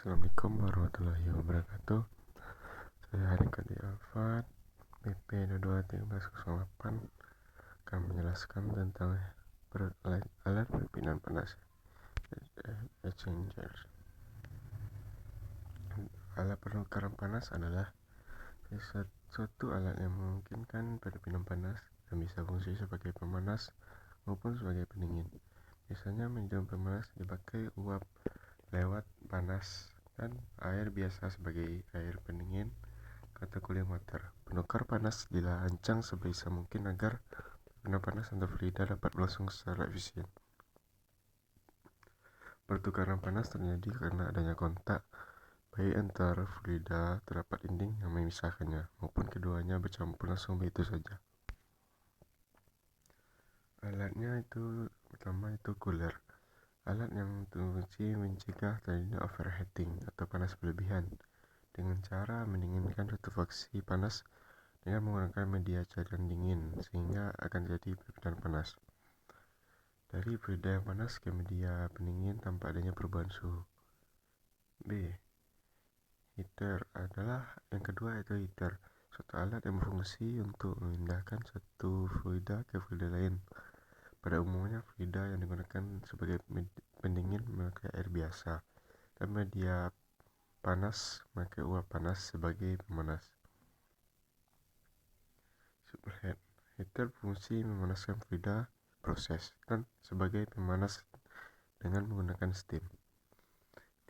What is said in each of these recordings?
Assalamualaikum warahmatullahi wabarakatuh. Saya Haringga Alfat, BP 221308, akan menjelaskan tentang alat perpindahan panas exchangers. Alat penukaran panas adalah suatu alat yang memungkinkan perpindahan panas dan bisa fungsi sebagai pemanas maupun sebagai pendingin. Biasanya medium pemanas dipakai uap lewat panas dan air biasa sebagai air pendingin atau cooling water. Penukar panas dirancang sebisa mungkin agar perpindahan panas antar fluida dapat berlangsung secara efisien. Pertukaran panas terjadi karena adanya kontak baik antar fluida terdapat dinding yang memisahkannya maupun keduanya bercampur langsung begitu saja. Alatnya itu pertama itu cooler. Alat yang berfungsi mencegah terjadinya overheating atau panas berlebihan dengan cara mendinginkan suatu faksi panas dengan menggunakan media cairan dingin sehingga akan terjadi perpindahan panas dari fluida yang panas ke media pendingin tanpa adanya perubahan suhu. B. Heater adalah yang kedua, yaitu heater, suatu alat yang berfungsi untuk memindahkan satu fluida ke fluida lain. Pada umumnya fluida yang digunakan sebagai pendingin memakai air biasa dan media panas memakai uap panas sebagai pemanas. Superheat. Heater berfungsi memanaskan fluida proses dan sebagai pemanas dengan menggunakan steam.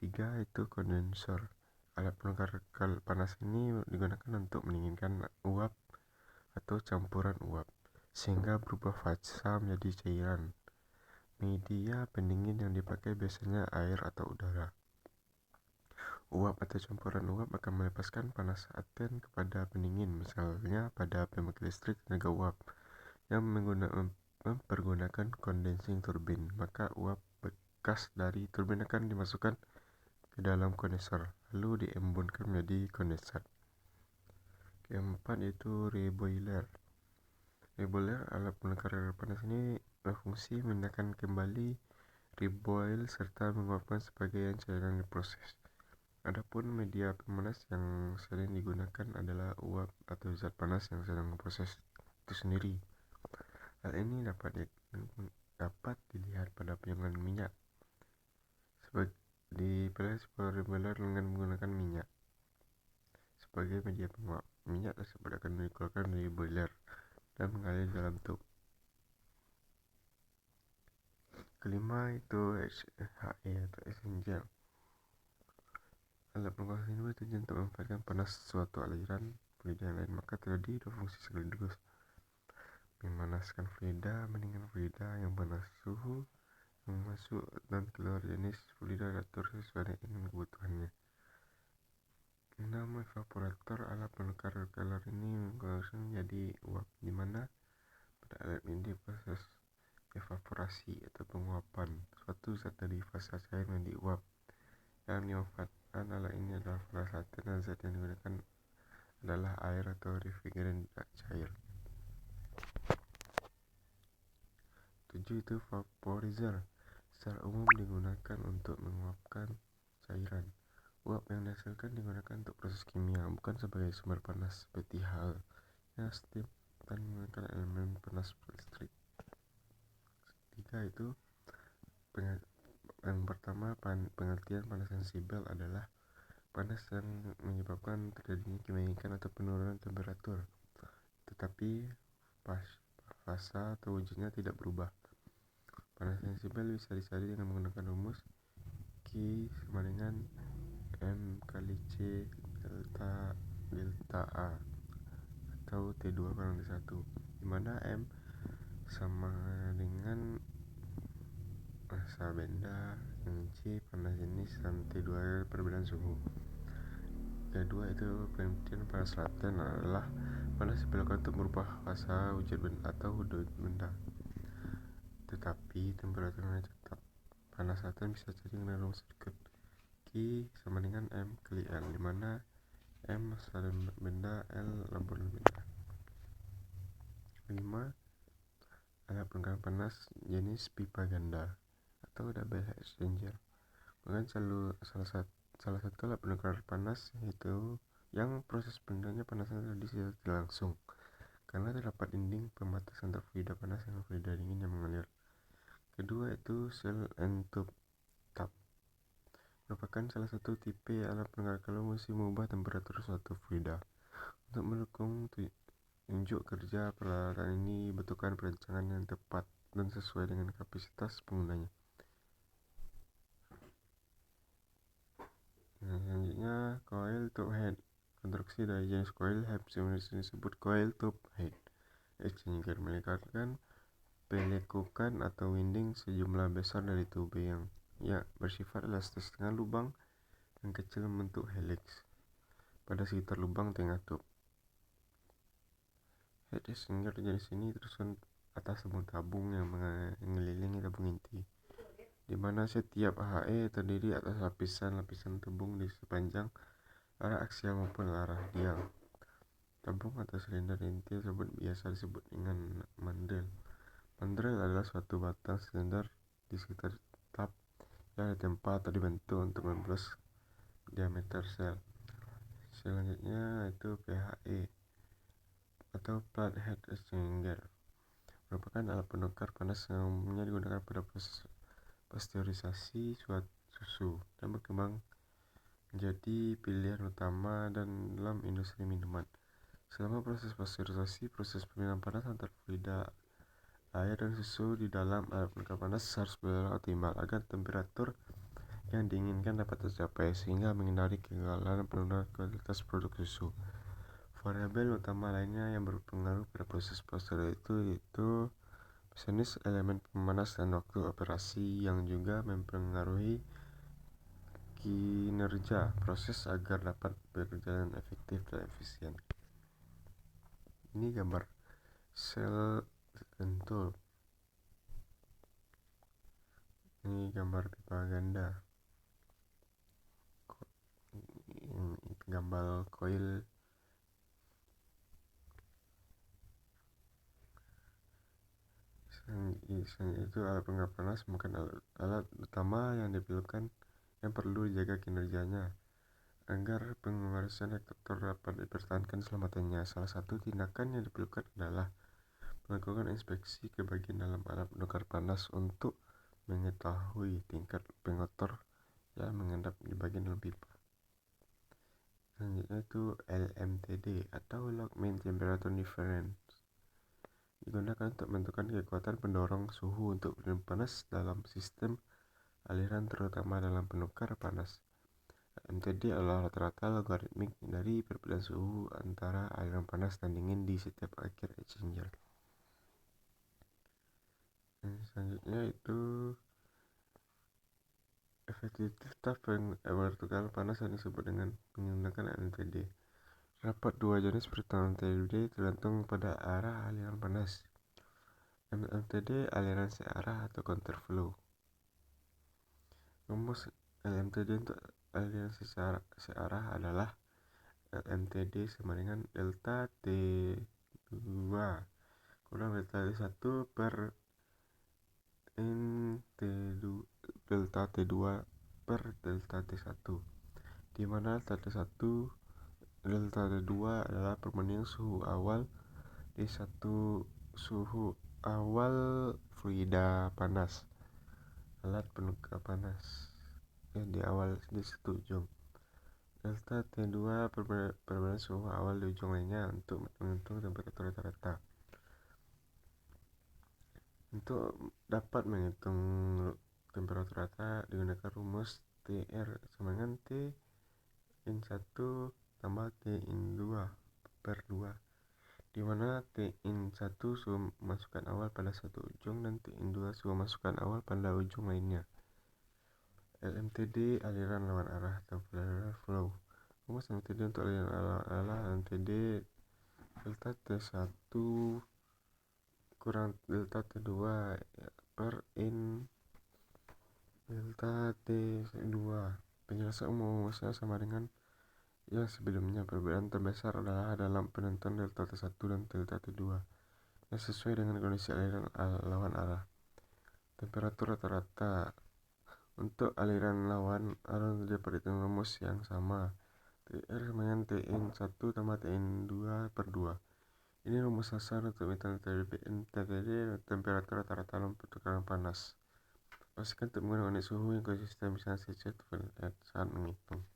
3. Itu kondensor. Alat penukar panas ini digunakan untuk mendinginkan uap atau campuran uap sehingga berubah fasa menjadi cairan. Media pendingin yang dipakai biasanya air atau udara. Uap atau campuran uap akan melepaskan panas laten kepada pendingin, misalnya pada pembangkit listrik tenaga uap yang mempergunakan condensing turbin, maka uap bekas dari turbin akan dimasukkan ke dalam kondensor lalu diembunkan menjadi kondensat. Keempat yaitu reboiler. Reboiler, alat penukar panas ini berfungsi memindahkan kembali reboil serta menguapkan sebagian cairan diproses. Adapun media pemanas yang sering digunakan adalah uap atau zat panas yang sedang memproses itu sendiri. Hal ini dapat dilihat pada penyaringan minyak. Pada sebuah reboiler dengan menggunakan minyak sebagai media penguap. Minyak tersebut akan dikeluarkan dari boiler dan mengalir dalam tub. Kelima itu HE atau exchanger. Alat penguap ini bertujuan untuk memanfaatkan panas suatu aliran fluida yang lain, maka terjadi dua fungsi sekaligus: memanaskan fluida, mendinginkan fluida yang panas. Suhu yang masuk dan keluar jenis fluida diatur sesuai dengan kebutuhannya. 6. Evaporator. Alat penukar kalor ini mengkonversi menjadi uap, di mana pada alat ini proses evaporasi atau penguapan suatu zat dari fasa cair menjadi uap. Yang dimanfaatkan alat ini adalah panas laten dan zat yang digunakan adalah air atau refrigerant cair. 7. Itu vaporizer. Secara umum digunakan untuk menguapkan cairan. Uap yang dihasilkan digunakan untuk proses kimia, bukan sebagai sumber panas seperti halnya steam dan menggunakan elemen panas listrik. 3. Itu yang pertama, pengertian panas sensibel adalah panas yang menyebabkan terjadinya kenaikan atau penurunan temperatur, tetapi fasa atau wujudnya tidak berubah. Panas sensibel bisa dicari dengan menggunakan rumus Q sama dengan M kali C delta A atau T2 kurang T1, di mana M sama dengan massa benda dengan C panas jenis dan T2 perbedaan suhu. Kedua itu penelitian panas laten adalah panas diperlukan untuk merubah fasa wujud benda atau wujud benda, tetapi temperaturnya tetap. Panas laten bisa jadi dengan rumus berikut: Q sama dengan M kali L, di mana M massa benda, L lampuran benda. 5. Alat penukar panas jenis pipa ganda atau double exchanger. Bukan salah salah satu alat penukar panas itu yang proses penduduknya panasnya tidak langsung karena terdapat dinding pembatas antara fluida panas dan fluida dingin yang mengalir. Kedua itu cell and tube tap, merupakan salah satu tipe alat penukar kalau mesti mengubah temperatur suatu fluida. Untuk mendukung tunjuk kerja peralatan ini butuhkan perancangan yang tepat dan sesuai dengan kapasitas penggunanya. Selanjutnya, coil tube head. Konstruksi dari jenis coil head sebenarnya disebut coil tube head exchanger, melekatkan pelekukan atau winding sejumlah besar dari tube yang bersifat elastis dengan lubang yang kecil membentuk helix pada sekitar lubang tengah tube. Head exchanger jenis ini tersusun atas tabung yang mengelilingi tabung inti, di mana setiap HE terdiri atas lapisan-lapisan tabung di sepanjang arah aksial maupun arah radial. Tabung atau silinder inti tersebut biasa disebut dengan mandrel. Mandrel adalah suatu batang silinder di sekitar tab yang ditempa atau dibentuk untuk memperluas diameter sel. Selanjutnya itu PHE atau plate head exchanger, merupakan alat penukar panas yang umumnya digunakan pada proses pasteurisasi susu dan berkembang menjadi pilihan utama dalam industri minuman. Selama proses pasteurisasi, proses pemilihan panas antara fluida air dan susu di dalam alat penukar panas harus berjalan optimal agar temperatur yang diinginkan dapat tercapai, sehingga menghindari kegagalan penurunan kualitas produk susu. Variabel utama lainnya yang berpengaruh pada proses pasteurisasi itu jenis elemen pemanas dan waktu operasi yang juga mempengaruhi kinerja proses agar dapat berjalan efektif dan efisien. Ini gambar sel tentul. Ini gambar pipa ganda. Gambar coil. Itu alat penukar panas bukan alat utama yang perlu dijaga kinerjanya agar pengurasan reaktor dapat dipertahankan selamatannya. Salah satu tindakan yang diperlukan adalah melakukan inspeksi ke bagian dalam alat penukar panas untuk mengetahui tingkat pengotor yang mengendap di bagian dalam pipa. Selanjutnya itu LMTD atau Lock Mean Temperature Difference, digunakan untuk menentukan kekuatan pendorong suhu untuk pilihan panas dalam sistem aliran, terutama dalam penukar panas. MTD adalah rata-rata logaritmik dari perbedaan suhu antara aliran panas dan dingin di setiap akhir exchanger. Selanjutnya itu efektivitas penukar panas yang disebut dengan menggunakan LMTD. Terdapat dua jenis perhitungan LMTD tergantung pada arah aliran panas. LMTD aliran searah atau counter flow. Rumus LMTD untuk aliran searah adalah LMTD sama dengan delta T2 kurang delta T1 per delta T2 per delta T1, di mana delta T1 delta T2 adalah perbandingan suhu awal D1 suhu awal fluida panas alat penukar panas di awal di satu ujung. Delta T2 perbandingan suhu awal di ujung lainnya untuk menghitung temperatur rata-rata. Untuk dapat menghitung temperatur rata digunakan rumus TR sama dengan T in 1 tambah T in 2 per 2, di mana T in 1 suhu masukan awal pada satu ujung dan T in 2 suhu masukan awal pada ujung lainnya. LMTD aliran lawan arah atau parallel flow. Rumus LMTD untuk aliran adalah LMTD delta T1 kurang delta T2 per in delta T2. Penjelasan rumusnya sama dengan yang sebelumnya. Perbedaan terbesar adalah dalam penentuan delta T1 dan delta T2 yang sesuai dengan kondisi aliran lawan arah. Temperatur rata-rata Untuk aliran lawan, aliran dapat dengan rumus yang sama. TR sama dengan Tn 1 tambah Tn 2 per 2. Ini rumus dasar untuk metode temperatur rata-rata dalam pertukaran panas. Pastikan untuk menggunakan suhu yang konsisten, misalnya Celsius saat menghitung.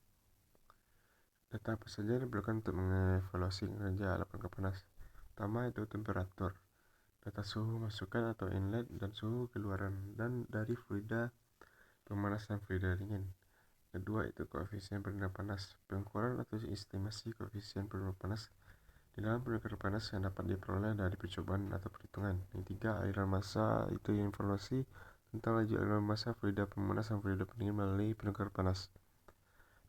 Data apa saja diperlukan untuk mengevaluasi kinerja alat penangkap panas? Pertama itu temperatur, data suhu masukan atau inlet dan suhu keluaran dan dari fluida pemanas dan fluida dingin. Kedua itu koefisien peredaran panas, pengukuran atau estimasi koefisien peredaran panas di dalam penukar panas yang dapat diperoleh dari percobaan atau perhitungan. Yang tiga, aliran massa itu informasi tentang laju aliran massa fluida pemanas dan fluida pendingin melalui penukar panas.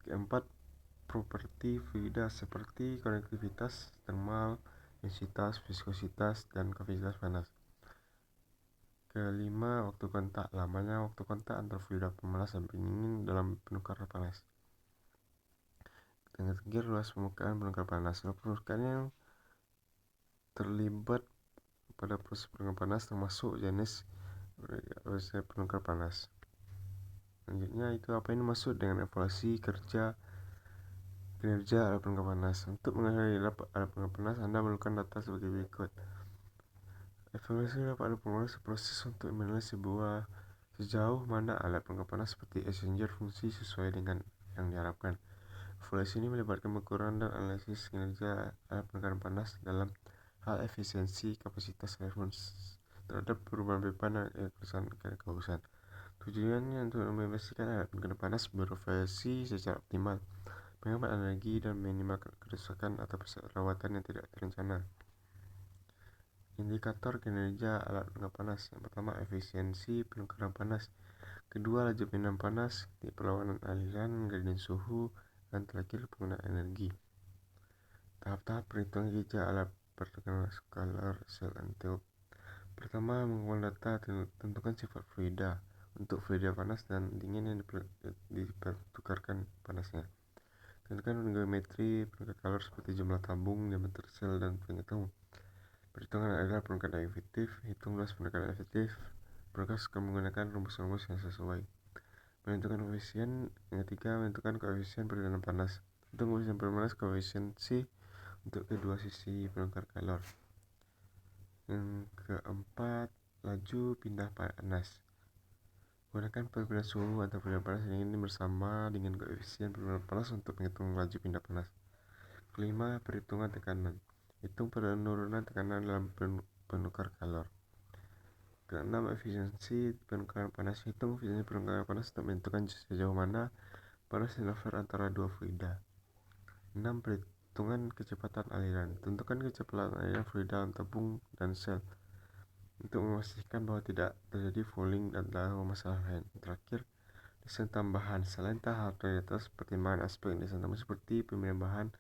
Keempat, properti fluida seperti konduktivitas, termal, densitas, viskositas, dan koefisien panas. Kelima, waktu kontak, lamanya waktu kontak antara fluida pemanas dan pendingin dalam penukar panas. Yang ketiga, luas permukaan penukar panas. Luas permukaan yang terlibat pada proses penukar panas termasuk jenis penukar panas. Selanjutnya itu apa ini maksud dengan evaluasi kinerja alat penukar panas. Untuk mengetahui alat penukar panas, Anda memerlukan data sebagai berikut. Evaluasi alat penukar panas proses untuk menilai sejauh mana alat penukar panas seperti exchanger fungsi sesuai dengan yang diharapkan. Evaluasi ini melibatkan pengukuran dan analisis kinerja alat penukar panas dalam hal efisiensi, kapasitas respons terhadap perubahan beban dan kehausan. Tujuannya untuk memastikan alat penukar panas beroperasi secara optimal, menghemat energi dan minimal kerusakan atau perawatan yang tidak terencana. Indikator kinerja alat penukar panas. Yang pertama, efisiensi penukaran panas. Kedua, laju pengenaan panas, perlawanan aliran, gradien suhu, dan terakhir penggunaan energi. Tahap-tahap perhitungan kinerja alat penukaran skalar sel Antiope. Pertama, mengumpulkan data, tentukan sifat fluida untuk fluida panas dan dingin yang dipertukarkan panasnya. Tentukan geometri penukar kalor seperti jumlah tabung, diameter sel, dan penghitung. Perhitungan adalah penukaran efektif. Hitung luas penukaran efektif. Proses menggunakan rumus-rumus yang sesuai. Menentukan koefisien. Yang ketiga, menentukan koefisien peredaran panas. Untuk koefisien peredaran panas, koefisiensi untuk kedua sisi penukar kalor. Yang keempat, laju pindah panas. Gunakan perbedaan suhu atau perbedaan panas yang ini bersama dengan koefisien perbedaan panas untuk menghitung laju pindah panas. Kelima, perhitungan tekanan. Hitung penurunan tekanan dalam penukar kalor. Keenam, efisiensi penukaran panas. Hitung efisiensi penukaran panas untuk menentukan sejauh mana panas transfer antara dua fluida. 6. Perhitungan kecepatan aliran. Tentukan kecepatan aliran fluida dalam tabung dan sel untuk memastikan bahwa tidak terjadi fouling dan masalah lain. Terakhir, desain tambahan. Selain tahap di atas, pertimbangan aspek desain tambahan seperti pemilihan bahan,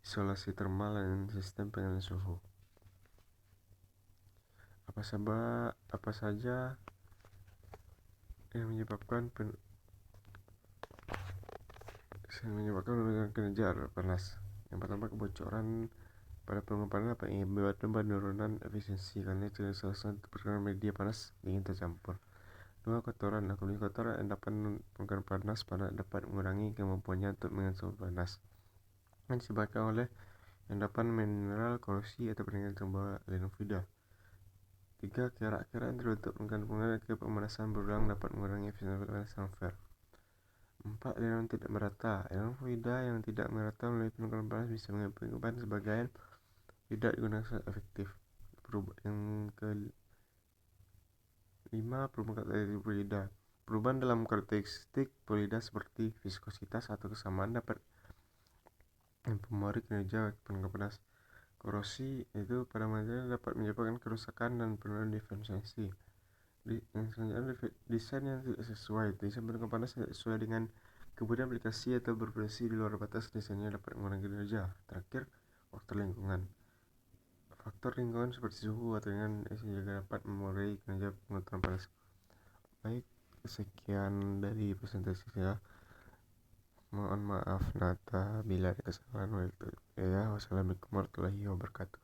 isolasi termal, dan sistem pengendalian suhu. Apa saja yang menyebabkan kinerja alat panas? Yang pertama, kebocoran pada pengukuran panas yang menyebabkan penurunan efisiensi karena itu salah satu perkara media panas dingin tercampur. 2. Kotoran. Kondisi kotor yang dapat pengukuran panas dapat mengurangi kemampuannya untuk mengontrol panas dan disebabkan oleh endapan mineral, korosi, atau peningkatan terbawa aliran fluida. 3. Kerak-kerak yang terbentuk pengukuran ke pemanasan berulang dapat mengurangi efisiensi panas transfer. 4. Aliran tidak merata. Aliran fluida yang tidak merata melalui pengukuran panas bisa menyebabkan sebagian tidak digunakan secara efektif. Yang kelima, perubahan karakteristik fluida. Perubahan dalam karakteristik fluida seperti viskositas atau kesamaan dapat mempengaruhi kinerja penukar panas. Korosi itu pada material dapat menyebabkan kerusakan dan penurunan efisiensi. Yang selanjutnya, desain yang tidak sesuai. Desain penukar panas tidak sesuai dengan kebutuhan aplikasi atau beroperasi di luar batas desainnya dapat mengurangi kinerja. Terakhir, faktor lingkungan. Faktor lingkungan seperti suhu atau dengan juga dapat mempengaruhi kinerja pengukuran panas. Baik, sekian dari presentasi saya. Mohon maaf Nata bila ada kesalahan. Wassalamualaikum warahmatullahi wabarakatuh.